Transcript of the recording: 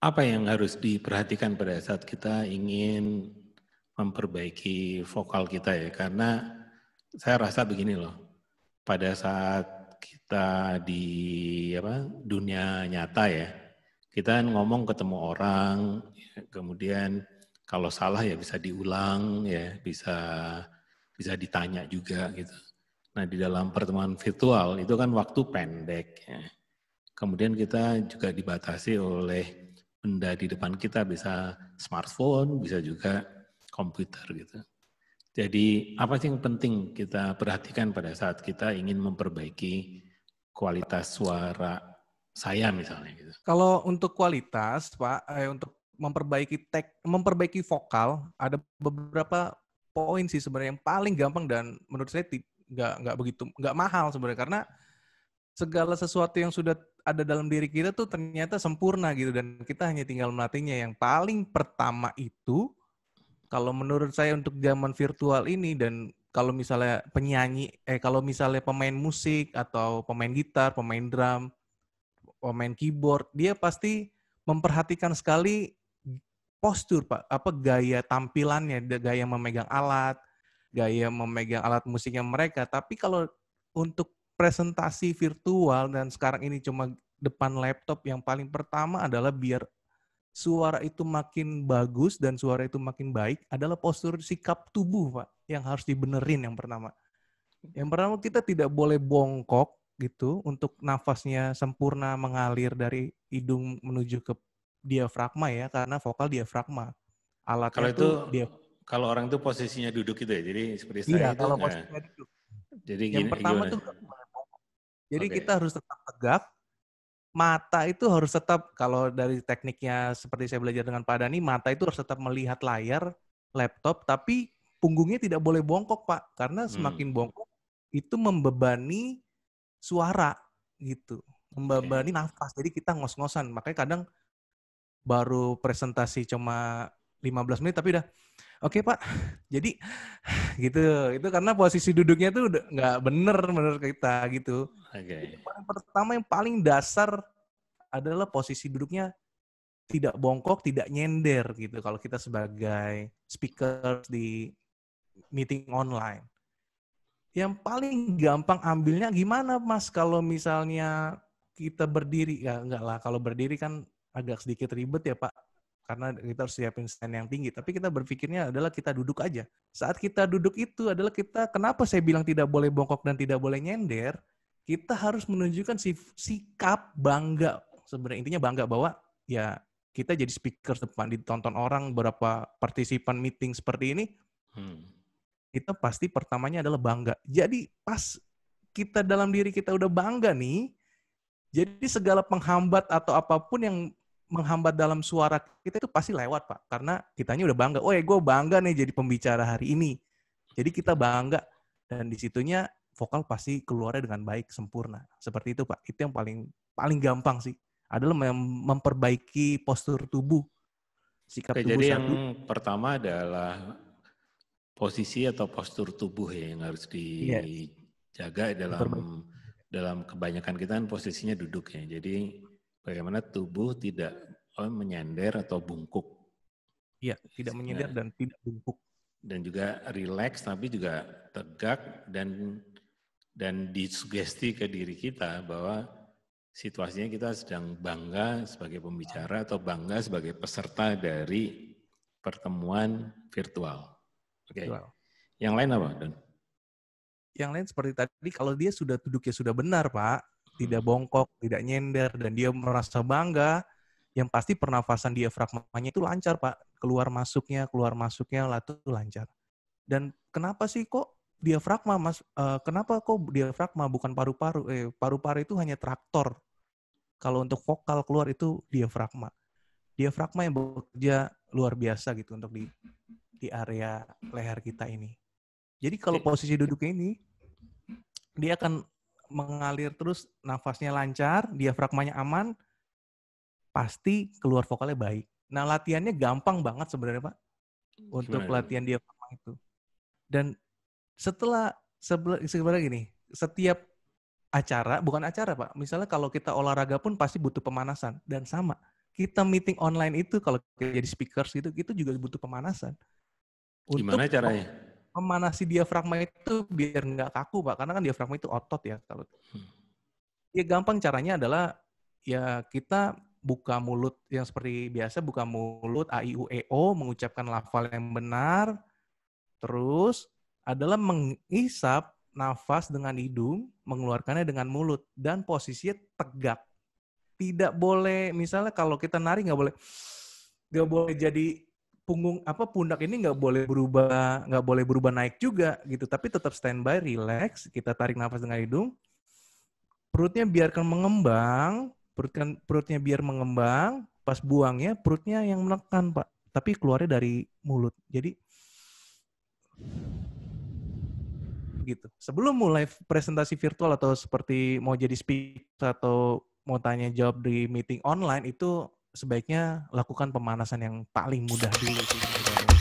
Apa yang harus diperhatikan pada saat kita ingin memperbaiki vokal kita ya? Karena saya rasa begini loh, pada saat kita di dunia nyata ya, kita ngomong ketemu orang, kemudian kalau salah ya bisa diulang ya, bisa ditanya juga gitu. Nah di dalam pertemuan virtual itu kan waktu pendek ya. Kemudian kita juga dibatasi oleh benda di depan kita, bisa smartphone, bisa juga komputer gitu. Jadi apa sih yang penting kita perhatikan pada saat kita ingin memperbaiki kualitas suara saya misalnya gitu. Kalau untuk kualitas, Pak, untuk memperbaiki vokal, ada beberapa poin sih sebenarnya yang paling gampang dan menurut saya nggak mahal sebenarnya, karena segala sesuatu yang sudah ada dalam diri kita tuh ternyata sempurna gitu, dan kita hanya tinggal melatihnya. Yang paling pertama itu, kalau menurut saya untuk zaman virtual ini, dan kalau misalnya kalau misalnya pemain musik atau pemain gitar, pemain drum, pemain keyboard, dia pasti memperhatikan sekali postur, Pak. Apa gaya tampilannya, gaya memegang alat musiknya mereka. Tapi kalau untuk presentasi virtual dan sekarang ini cuma depan laptop, yang paling pertama adalah biar suara itu makin bagus dan suara itu makin baik adalah postur sikap tubuh, Pak, yang harus dibenerin yang pertama. Yang pertama, kita tidak boleh bongkok gitu untuk nafasnya sempurna mengalir dari hidung menuju ke diafragma ya, karena vokal diafragma. Kalau Alatnya itu tuh kalau orang itu posisinya duduk itu ya, jadi seperti iya, saya itu kalau enggak. posisinya duduk. Jadi Yang pertama gimana? tuh nggak boleh bongkok. Jadi Oke. kita harus tetap tegak, mata itu harus tetap, kalau dari tekniknya seperti saya belajar dengan Pak Dani, mata itu harus tetap melihat layar laptop, tapi punggungnya tidak boleh bongkok, Pak, karena semakin bongkok itu membebani suara gitu, membebani Oke. nafas. Jadi kita ngos-ngosan. Makanya kadang baru presentasi cuma 15 menit tapi udah oke, Pak. Jadi gitu. Itu karena posisi duduknya tuh udah nggak bener menurut kita gitu. Jadi Oke. yang paling pertama, yang paling dasar adalah posisi duduknya tidak bongkok, tidak nyender gitu kalau kita sebagai speaker di meeting online. Yang paling gampang ambilnya gimana, Mas? Kalau misalnya kita berdiri, ya enggak lah. Kalau berdiri kan agak sedikit ribet ya, Pak. Karena kita harus siapin stand yang tinggi. Tapi kita berpikirnya adalah kita duduk aja. Saat kita duduk itu adalah kita, kenapa saya bilang tidak boleh bongkok dan tidak boleh nyender, kita harus menunjukkan sikap bangga. Sebenarnya intinya bangga bahwa ya kita jadi speaker depan, ditonton orang, beberapa partisipan meeting seperti ini, kita pasti pertamanya adalah bangga. Jadi pas kita dalam diri kita udah bangga nih, jadi segala penghambat atau apapun yang menghambat dalam suara kita itu pasti lewat, Pak. Karena kitanya udah bangga. Oh ya, gue bangga nih jadi pembicara hari ini. Jadi kita bangga. Dan disitunya vokal pasti keluarnya dengan baik, sempurna. Seperti itu, Pak. Itu yang paling paling gampang sih. Adalah memperbaiki postur tubuh. Sikap Oke, tubuh jadi yang satu. pertama adalah posisi atau postur tubuh ya yang harus Yes. dijaga Diperbaiki. dalam kebanyakan kita kan posisinya duduk ya. Jadi bagaimana tubuh tidak menyender atau bungkuk. Iya, tidak menyender Nah, dan tidak bungkuk. dan juga rileks tapi juga tegak dan disugesti ke diri kita bahwa situasinya kita sedang bangga sebagai pembicara atau bangga sebagai peserta dari pertemuan virtual. Oke. Virtual. Yang lain apa, Don? Yang lain seperti tadi, kalau dia sudah duduknya sudah benar, Pak, tidak bongkok, tidak nyender, dan dia merasa bangga, yang pasti pernafasan diafragmanya itu lancar, Pak. Keluar masuknya lah itu lancar. Dan kenapa sih kok diafragma, Mas? Kenapa kok diafragma bukan paru-paru? Paru-paru itu hanya traktor. Kalau untuk vokal keluar itu diafragma. Diafragma yang bekerja luar biasa gitu untuk di area leher kita ini. Jadi kalau posisi duduknya ini, dia akan mengalir terus, nafasnya lancar, diafragmanya aman, pasti keluar vokalnya baik. Nah, latihannya gampang banget sebenarnya, Pak, untuk Gimana itu? latihan diafragma itu. Dan sebenarnya gini, setiap acara, bukan acara, Pak, misalnya kalau kita olahraga pun pasti butuh pemanasan, dan sama. kita meeting online itu kalau kita jadi speakers gitu, itu juga butuh pemanasan. Gimana caranya? Memanasi diafragma itu biar nggak kaku, Pak. Karena kan diafragma itu otot ya. Ya gampang caranya adalah ya kita buka mulut yang seperti biasa, buka mulut A, I, U, E, O, mengucapkan lafal yang benar. Terus adalah mengisap nafas dengan hidung, mengeluarkannya dengan mulut. Dan posisinya tegak. Tidak boleh, misalnya kalau kita nari nggak boleh jadi pundak ini nggak boleh berubah naik juga gitu, tapi tetap standby, relax, kita tarik nafas dengan hidung, perutnya biarkan mengembang, perutnya biar mengembang, pas buangnya perutnya yang menekan, Pak, tapi keluarnya dari mulut. Jadi gitu. Sebelum mulai presentasi virtual atau seperti mau jadi speaker atau mau tanya jawab di meeting online, itu sebaiknya lakukan pemanasan yang paling mudah dulu sih.